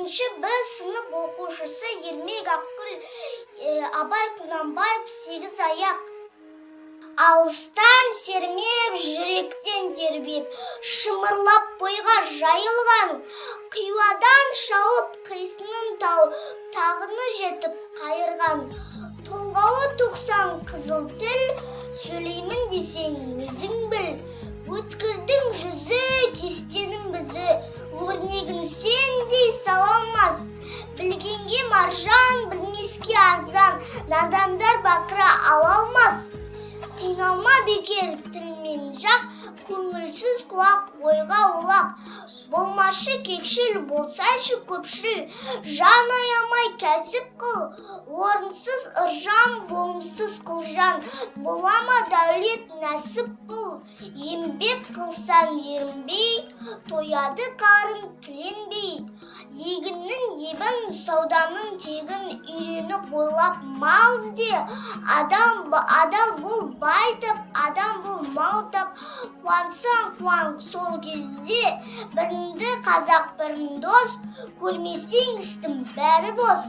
4 Б сынып оқушысы Ермек Ақгүл Абай Құнанбаев 8 аяқ. Алыстан сермеп, жүректен тербеп, шымырлап бойға жайылған, қиуадан шауып, қисынын тағыны жетіп қайырған. Толғауы 90 қызыл тіл, сөйлеймін десең өзің біл. Өткірдің жүзі, кестенің бізі, өрнегін сендей салалмас. Білгенге маржан, білмеске арзан, надандар бақыра ала алмас. Қиналма бекер тілмен жақ, көңілсіз құлақ, ойға олақ. Болмашы кекшіл, болсайшы көпшіл, жан аямай кәсіп қыл. Орынсыз ыржан, болымсыз қылжан, болама дәулет нәсіп бұл. Еңбек қылсан ерінбей, тояды қарын тіленбей. Егіннің ебін, сауданың тегін үйреніп ойлап мал ізде. Адал бол бай тап, адам бол мал тап. Қуансаң қуан сол кезде, бірінді қазақ бірін дос, көрмесең істің бәрі бос.